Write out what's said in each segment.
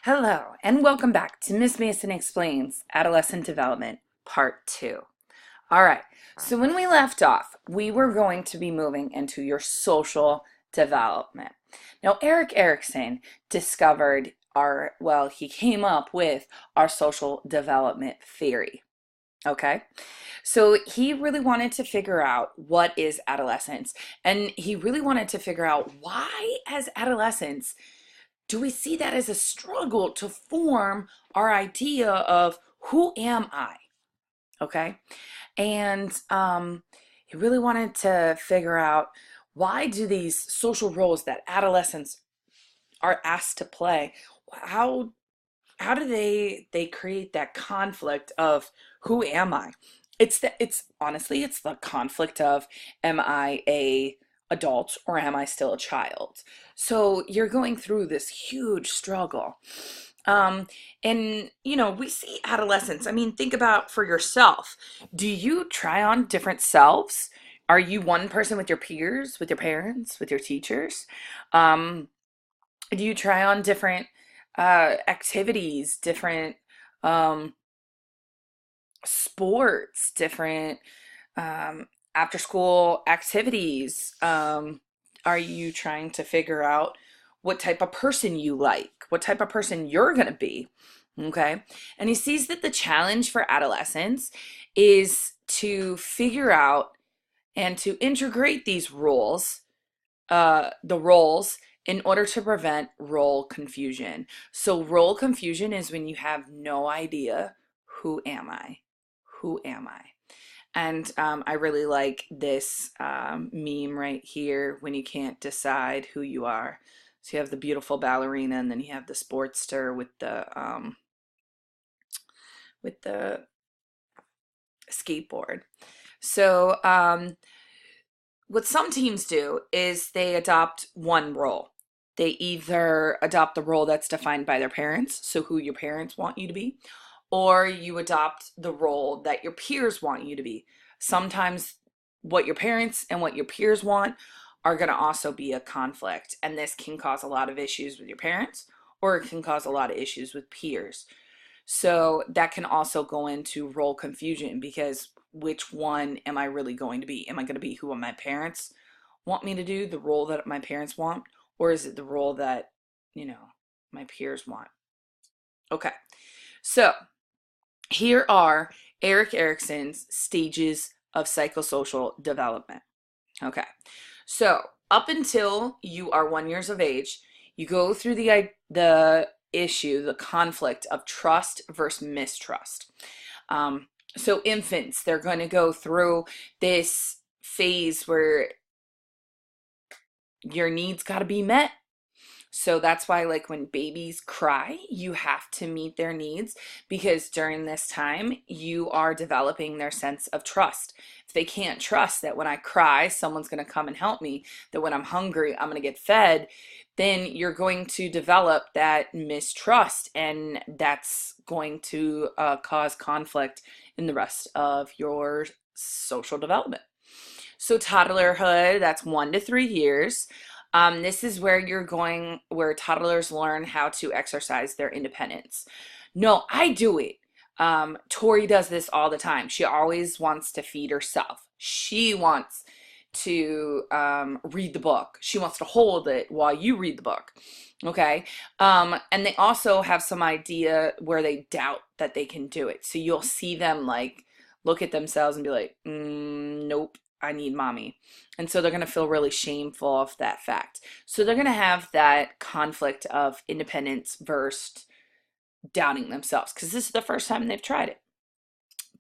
Hello, and welcome back to Miss Mason Explains Adolescent Development, Part 2. All right, so when we left off, we were going to be moving into your social development. Now, Eric Erickson discovered he came up with our social development theory. Okay, so he really wanted to figure out what is adolescence, and he really wanted to figure out why, as adolescents, do we see that as a struggle to form our idea of who am I? Okay. And he really wanted to figure out, why do these social roles that adolescents are asked to play, how how do they create that conflict of who am I? It's honestly, it's the conflict of, am I a adult or am I still a child? So you're going through this huge struggle. Um, and we see adolescents. I mean, think about for yourself. Do you try on different selves? Are you one person with your peers, with your parents, with your teachers? Um, do you try on different activities, different um, sports, different after school activities? Are you trying to figure out what type of person you like, what type of person you're going to be? Okay. And he sees that the challenge for adolescents is to figure out and to integrate these the roles, in order to prevent role confusion. So role confusion is when you have no idea, who am I? Who am I? And I really like this meme right here, when you can't decide who you are. So you have the beautiful ballerina, and then you have the sportster with the skateboard. So what some teams do is they adopt one role. They either adopt the role that's defined by their parents, so who your parents want you to be, or you adopt the role that your peers want you to be. Sometimes what your parents and what your peers want are going to also be a conflict, and this can cause a lot of issues with your parents, or it can cause a lot of issues with peers. So that can also go into role confusion, because which one am I really going to be? Am I going to be who my parents want me to do, the role that my parents want, or is it the role that, my peers want? Okay. So here are Eric Erickson's stages of psychosocial development. Okay. So up until you are 1 years of age, you go through the issue, the conflict of trust versus mistrust. So infants, they're going to go through this phase where your needs got to be met. So that's why, like, when babies cry, you have to meet their needs, because during this time, you are developing their sense of trust. If they can't trust that when I cry, someone's going to come and help me, that when I'm hungry, I'm going to get fed, then you're going to develop that mistrust, and that's going to cause conflict in the rest of your social development. So toddlerhood, that's 1 to 3 years. This is where toddlers learn how to exercise their independence. No, I do it. Tori does this all the time. She always wants to feed herself. She wants to read the book. She wants to hold it while you read the book. Okay. And they also have some idea where they doubt that they can do it. So you'll see them like look at themselves and be like, nope, I need mommy. And so they're going to feel really shameful of that fact. So they're going to have that conflict of independence versus doubting themselves, because this is the first time they've tried it.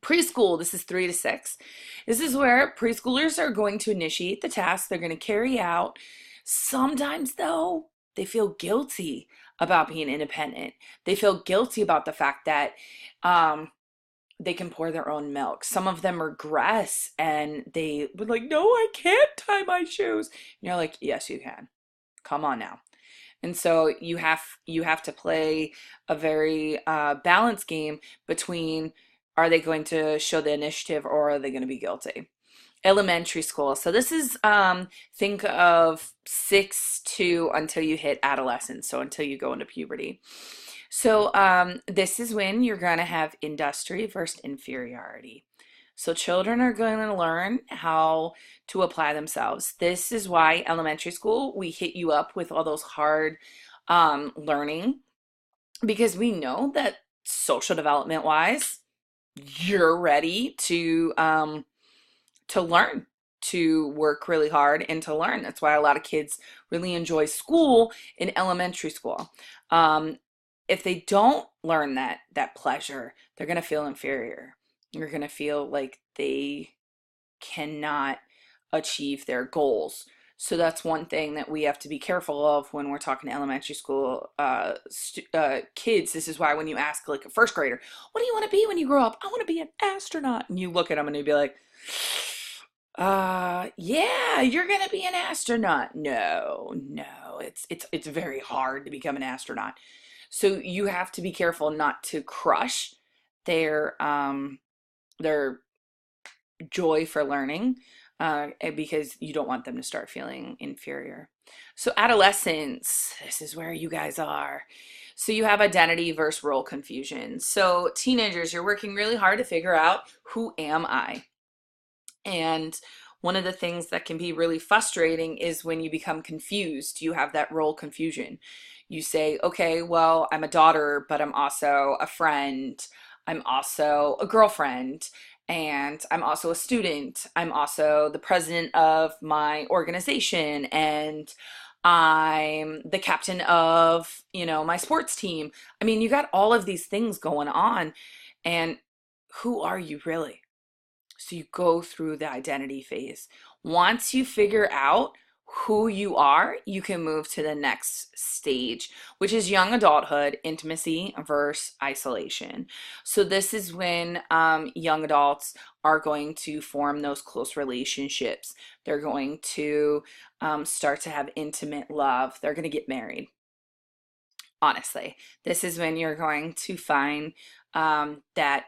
Preschool, this is 3 to 6. This is where preschoolers are going to initiate the task they're going to carry out. Sometimes, though, they feel guilty about being independent. They feel guilty about the fact that they can pour their own milk. Some of them regress and they were like, no, I can't tie my shoes. And you're like, yes, you can. Come on now. And so you have to play a very balanced game between, are they going to show the initiative or are they going to be guilty? Elementary school. So this is think of 6 to until you hit adolescence, so until you go into puberty. So this is when you're going to have industry versus inferiority. So children are going to learn how to apply themselves. This is why elementary school, we hit you up with all those hard learning, because we know that social development wise, you're ready to learn, to work really hard and to learn. That's why a lot of kids really enjoy school in elementary school. Um, if they don't learn that pleasure, they're going to feel inferior. You're going to feel like they cannot achieve their goals. So that's one thing that we have to be careful of when we're talking to elementary school kids. This is why when you ask like a first grader, what do you want to be when you grow up? I want to be an astronaut. And you look at them and you'd be like, yeah, you're gonna be an astronaut. No, no, it's very hard to become an astronaut. So you have to be careful not to crush their joy for learning, because you don't want them to start feeling inferior. So adolescence, this is where you guys are. So you have identity versus role confusion. So teenagers, you're working really hard to figure out, who am I? And one of the things that can be really frustrating is when you become confused. You have that role confusion. You say, okay, well, I'm a daughter, but I'm also a friend. I'm also a girlfriend. And I'm also a student. I'm also the president of my organization. And I'm the captain of, my sports team. I mean, you got all of these things going on. And who are you really? So you go through the identity phase. Once you figure out who you are, you can move to the next stage, which is young adulthood, intimacy versus isolation. So this is when young adults are going to form those close relationships. They're going to start to have intimate love. They're going to get married. Honestly, this is when you're going to find that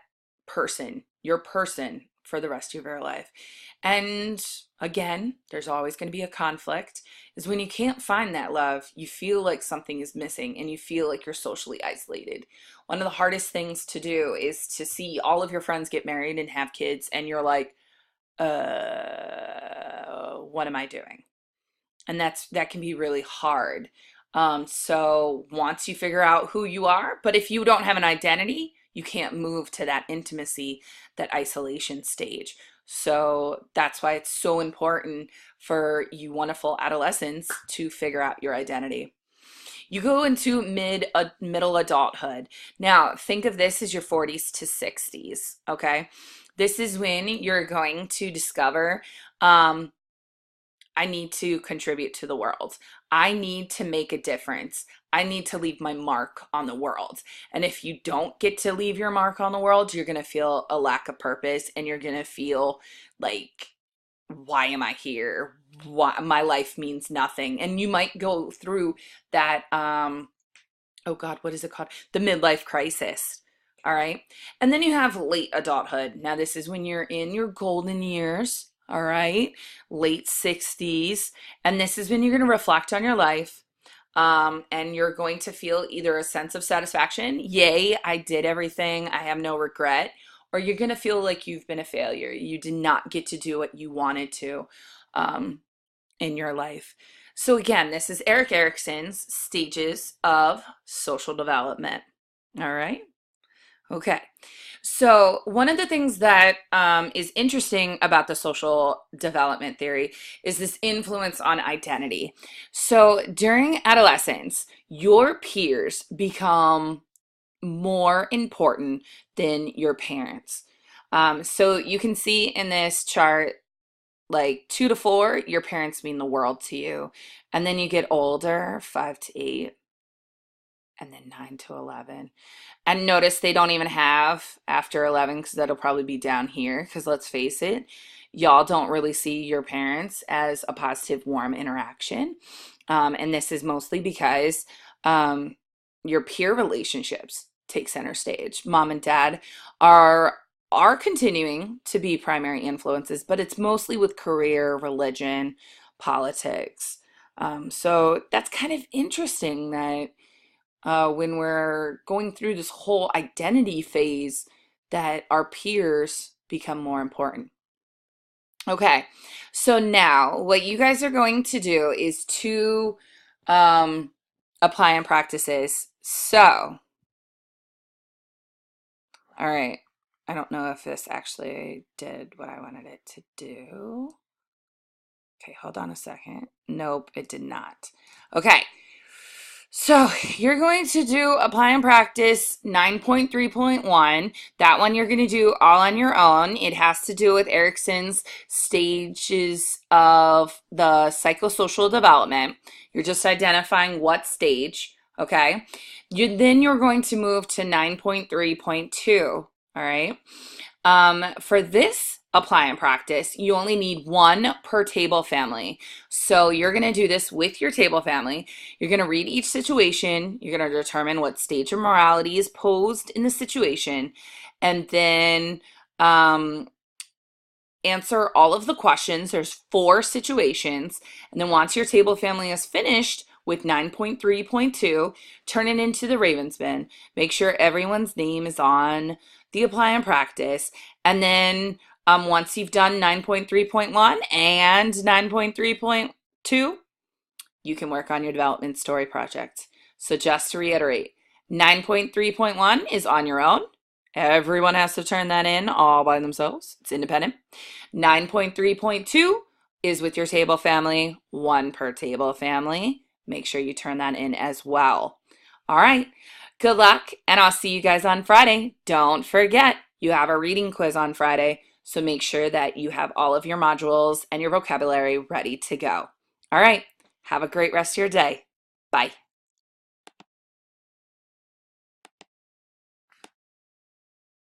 person, your person, for the rest of your life. And again, there's always going to be a conflict, is when you can't find that love, you feel like something is missing and you feel like you're socially isolated. One of the hardest things to do is to see all of your friends get married and have kids, and you're like, what am I doing? And that can be really hard. So once you figure out who you are, but if you don't have an identity, you can't move to that intimacy, that isolation stage. So that's why it's so important for you wonderful adolescents to figure out your identity. You go into middle adulthood. Now, think of this as your 40s to 60s, okay? This is when you're going to discover I need to contribute to the world. I need to make a difference. I need to leave my mark on the world. And if you don't get to leave your mark on the world, you're going to feel a lack of purpose, and you're going to feel like, why am I here? Why, my life means nothing. And you might go through that, oh God, what is it called? The midlife crisis. All right. And then you have late adulthood. Now, this is when you're in your golden years. All right. Late 60s. And this is when you're going to reflect on your life. And you're going to feel either a sense of satisfaction, yay, I did everything, I have no regret, or you're going to feel like you've been a failure. You did not get to do what you wanted to um, in your life. So again, this is Eric Erickson's stages of social development. All right. Okay. So one of the things that is interesting about the social development theory is this influence on identity. So during adolescence, your peers become more important than your parents. So you can see in this chart, like 2 to 4, your parents mean the world to you. And then you get older, 5 to 8, and then 9 to 11. And notice they don't even have after 11, because that'll probably be down here. Because let's face it, y'all don't really see your parents as a positive, warm interaction. And this is mostly because your peer relationships take center stage. Mom and dad are are continuing to be primary influences, but it's mostly with career, religion, politics. So that's kind of interesting that when we're going through this whole identity phase, that our peers become more important. Okay, so now what you guys are going to do is two um, apply and practices. So, all right, I don't know if this actually did what I wanted it to do. Okay, hold on a second. Nope, it did not. Okay, so you're going to do apply and practice 9.3.1. That one you're going to do all on your own. It has to do with Erickson's stages of the psychosocial development. You're just identifying what stage, okay? Then you're going to move to 9.3.2, all right? For this apply and practice, you only need one per table family. So you're going to do this with your table family. You're going to read each situation. You're going to determine what stage of morality is posed in the situation, and then answer all of the questions. There's 4 situations. And then once your table family is finished with 9.3.2, turn it into the Ravens bin. Make sure everyone's name is on the apply and practice. And then once you've done 9.3.1 and 9.3.2, you can work on your development story project. So just to reiterate, 9.3.1 is on your own. Everyone has to turn that in all by themselves. It's independent. 9.3.2 is with your table family, 1 per table family. Make sure you turn that in as well. All right, good luck, and I'll see you guys on Friday. Don't forget, you have a reading quiz on Friday, so make sure that you have all of your modules and your vocabulary ready to go. All right, have a great rest of your day. Bye.